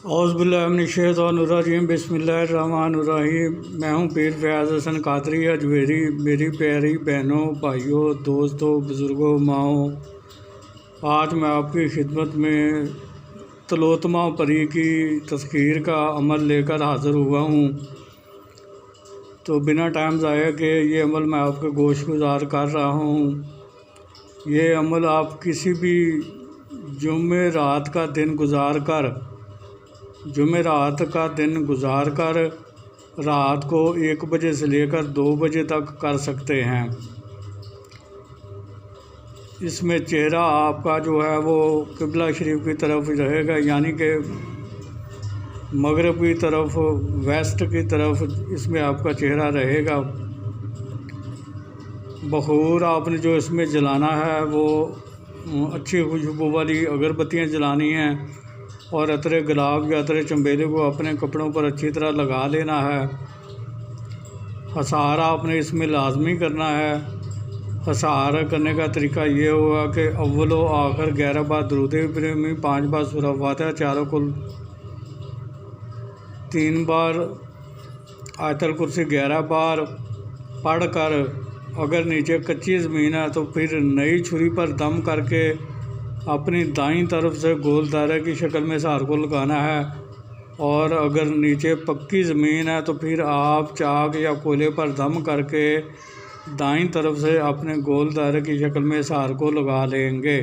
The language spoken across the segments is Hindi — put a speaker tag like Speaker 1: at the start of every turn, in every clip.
Speaker 1: औज़ुबिल्लाहिमिनश्शैतानिर्रजीम बिस्मिल्लाहिर्रहमानिर्रहीम। मैं हूँ पीर फयाज़ हसन कादरी अजमेरी। मेरी प्यारी बहनों, भाइयों, दोस्तों, बुज़ुर्गों, माओं, आज मैं आपकी खिदमत में तलोतमा परी की तस्खीर का अमल लेकर हाज़िर हुआ हूँ। तो बिना टाइम ज़ाया के ये अमल मैं आपके गोश गुजार कर रहा हूँ। ये अमल आप किसी भी जुम्मे रात का दिन गुजार कर रात को 1 बजे से लेकर 2 बजे तक कर सकते हैं। इसमें चेहरा आपका जो है वो क़िबला शरीफ की तरफ रहेगा, यानी कि मगरिब की तरफ, वेस्ट की तरफ इसमें आपका चेहरा रहेगा। बखूर आपने जो इसमें जलाना है वो अच्छी खुशबू वाली अगरबत्तियाँ जलानी हैं और अतरे गुलाब या अतरे चंबेले को अपने कपड़ों पर अच्छी तरह लगा लेना है। हसार आपने इसमें लाजमी करना है। हसार करने का तरीका ये होगा कि अव्वल व आखिर 11 बार दुरूद इब्राहिमी, 5 बार सूरह फातिहा, चारों कुल 3 बार, आयतुल कुर्सी 11 बार पढ़ कर अगर नीचे कच्ची ज़मीन है तो फिर नई छुरी पर दम करके अपनी दाईं तरफ से गोल दायरे की शक्ल में सहार को लगाना है। और अगर नीचे पक्की ज़मीन है तो फिर आप चाक या कोयले पर दम करके दाईं तरफ से अपने गोल दायरे की शक्ल में सहार को लगा लेंगे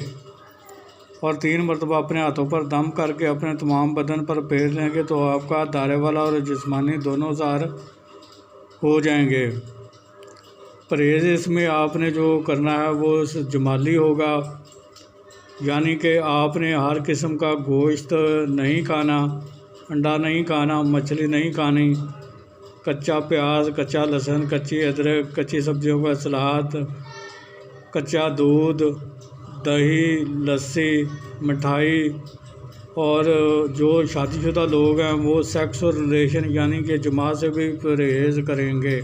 Speaker 1: और 3 मरतबा अपने हाथों पर दम करके अपने तमाम बदन पर फेर लेंगे तो आपका दायरे वाला और जिस्मानी दोनों सहार हो जाएंगे। परहेज़ इसमें आपने जो करना है वो जमाली होगा, यानी कि आपने हर किस्म का गोश्त नहीं खाना, अंडा नहीं खाना, मछली नहीं खानी, कच्चा प्याज, कच्चा लहसुन, कच्ची अदरक, कच्ची सब्जियों का सलाद, कच्चा दूध, दही, लस्सी, मिठाई। और जो शादीशुदा लोग हैं वो सेक्स और रिलेशन यानी कि जमा से भी परहेज़ करेंगे।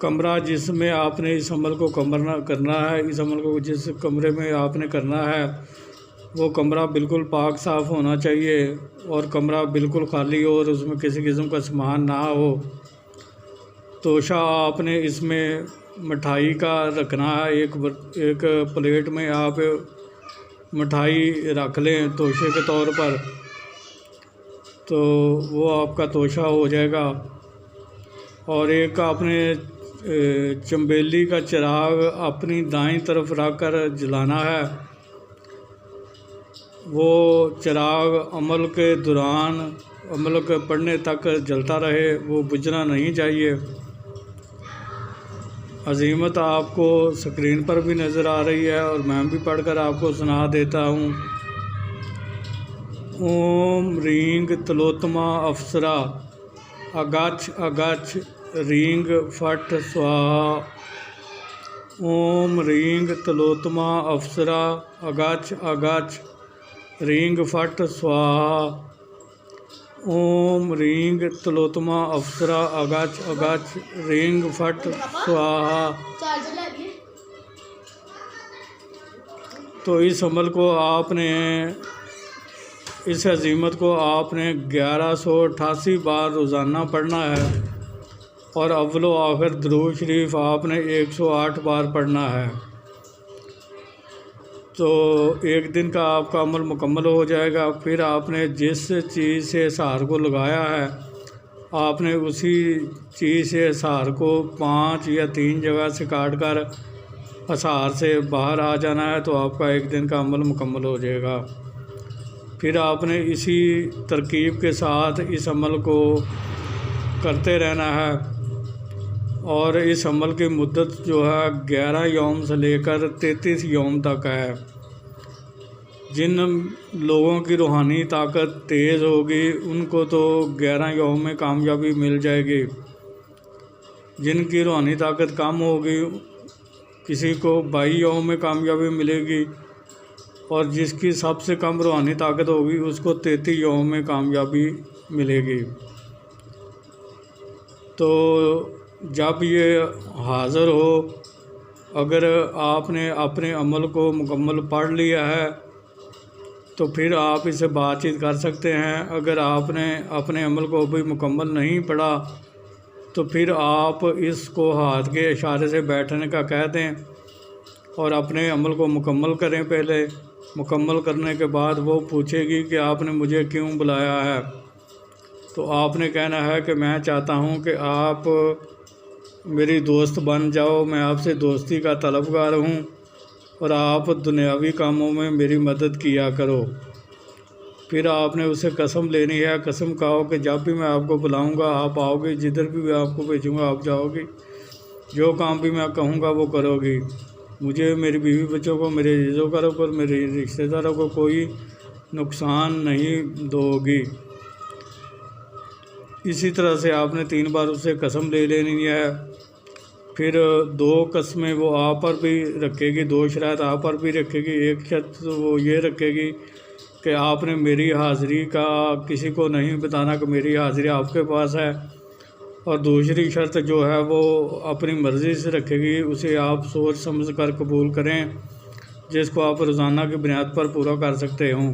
Speaker 1: कमरा जिसमें आपने इस अमल को करना है, इस अमल को जिस कमरे में आपने करना है वो कमरा बिल्कुल पाक साफ़ होना चाहिए और कमरा बिल्कुल खाली हो और उसमें किसी किस्म का सामान ना हो। तोशा आपने इसमें मिठाई का रखना है। एक प्लेट में आप मिठाई रख लें तोशे के तौर पर, तो वो आपका तोशा हो जाएगा। और एक आपने चंबेली का चिराग अपनी दाईं तरफ रख कर जलाना है। वो चिराग अमल के दौरान, अमल के पढ़ने तक जलता रहे, वो बुझना नहीं चाहिए। अज़ीमत आपको स्क्रीन पर भी नज़र आ रही है और मैं भी पढ़कर आपको सुना देता हूँ। ओम रींग तलोतमा अफसरा अगच अगच रींग फट स्वाहा। ओम रींग तलोतमा अफसरा अगच अगच रींग फट स्वाहा। ओम रींग तलोतमा अफसरा अगच अगच रींग फट स्वाहा। तो इस अमल को आपने, इस अज़ीमत को आपने 1188 बार रोज़ाना पढ़ना है और अव्वल व आखिर दुरूद शरीफ आपने 108 बार पढ़ना है। तो एक दिन का आपका अमल मुकम्मल हो जाएगा। फिर आपने जिस चीज़ से सहार को लगाया है आपने उसी चीज़ से सहार को 5 या 3 जगह से काट कर हसार से बाहर आ जाना है, तो आपका एक दिन का अमल मुकम्मल हो जाएगा। फिर आपने इसी तरकीब के साथ इस अमल को करते रहना है और इस अमल की मुद्दत जो है 11 यौम से लेकर 33 यौम तक है। जिन लोगों की रूहानी ताकत तेज़ होगी उनको तो 11 यौम में कामयाबी मिल जाएगी। जिनकी रूहानी ताकत कम होगी किसी को 22 यौम में कामयाबी मिलेगी और जिसकी सबसे कम रूहानी ताकत होगी उसको 33 यौम में कामयाबी मिलेगी। तो जब ये हाज़िर हो, अगर आपने अपने अमल को मुकम्मल पढ़ लिया है तो फिर आप इससे बातचीत कर सकते हैं। अगर आपने अपने अमल को अभी मुकम्मल नहीं पढ़ा तो फिर आप इसको हाथ के इशारे से बैठने का कह दें और अपने अमल को मुकम्मल करें। पहले मुकम्मल करने के बाद वो पूछेगी कि आपने मुझे क्यों बुलाया है, तो आपने कहना है कि मैं चाहता हूँ कि आप मेरी दोस्त बन जाओ, मैं आपसे दोस्ती का तलबगार हूँ और आप दुनियावी कामों में मेरी मदद किया करो। फिर आपने उसे कसम लेनी है, कसम खाओ कि जब भी मैं आपको बुलाऊंगा आप आओगे, जिधर भी मैं आपको भेजूंगा आप जाओगी, जो काम भी मैं कहूँगा वो करोगी, मुझे, मेरी बीवी बच्चों को, मेरे रिश्तेदारों को और मेरे रिश्तेदारों को कोई नुकसान नहीं दोगी। इसी तरह से आपने 3 बार उससे कसम ले लेनी है। फिर 2 कस्में वो आप पर भी रखेगी, 2 शरात आप पर भी रखेगी। एक शर्त वो ये रखेगी कि आपने मेरी हाज़िरी का किसी को नहीं बताना कि मेरी हाज़िरी आपके पास है, और दूसरी शर्त जो है वो अपनी मर्ज़ी से रखेगी, उसे आप सोच समझ कर कबूल करें, जिसको आप रोज़ाना की बुनियाद पर पूरा कर सकते हों।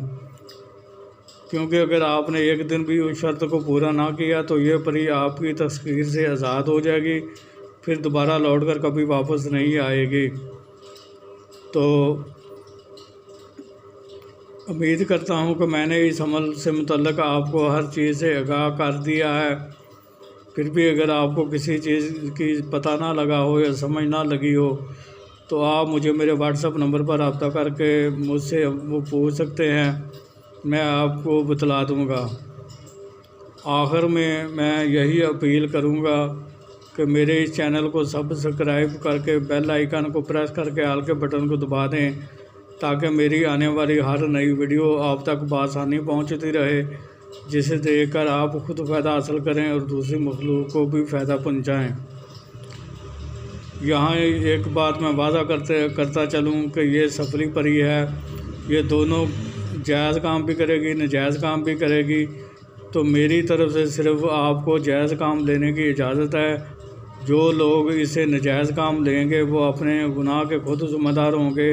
Speaker 1: क्योंकि अगर आपने एक दिन भी उस शर्त को पूरा ना किया तो ये परी आपकी तस्खीर से आज़ाद हो जाएगी, फिर दोबारा लौट कर कभी वापस नहीं आएगी। तो उम्मीद करता हूँ कि मैंने इस अमल से मुतल्लिक़ आपको हर चीज़ से आगाह कर दिया है। फिर भी अगर आपको किसी चीज़ की पता ना लगा हो या समझ ना लगी हो तो आप मुझे मेरे व्हाट्सएप नंबर पर रब्ता करके मुझसे वो पूछ सकते हैं, मैं आपको बतला दूँगा। आखिर में मैं यही अपील करूँगा कि मेरे इस चैनल को सब्सक्राइब करके बेल आइकन को प्रेस करके आल के बटन को दबा दें, ताकि मेरी आने वाली हर नई वीडियो आप तक बआसानी पहुंचती रहे, जिसे देखकर आप खुद फ़ायदा हासिल करें और दूसरी मखलूक को भी फ़ायदा पहुंचाएं। यहाँ एक बात मैं वादा करता चलूँ कि ये सफरी परी है, ये दोनों जायज़ काम भी करेगी, नाजायज़ काम भी करेगी। तो मेरी तरफ़ से सिर्फ़ आपको जायज़ काम लेने की इजाज़त है। जो लोग इसे नाजायज़ काम लेंगे वो अपने गुनाह के खुद ज़िम्मेदार होंगे।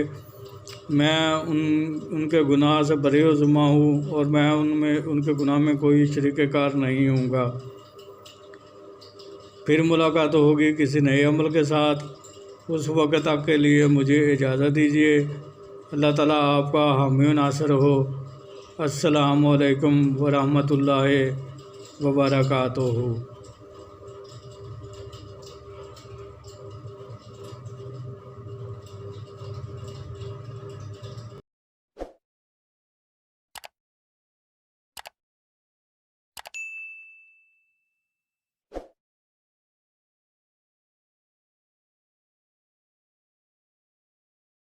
Speaker 1: मैं उनके गुनाह से बरी ज़िम्मा हूँ और मैं उनके गुनाह में कोई शरीक-ए-कार नहीं हूँगा। फिर मुलाकात होगी किसी नए अमल के साथ। उस वक़्त तक के लिए मुझे इजाज़त दीजिए। अल्लाह ताला आपका हामी व नासिर हो। अस्सलामु अलैकुम व रहमतुल्लाहि व बरकातुहू।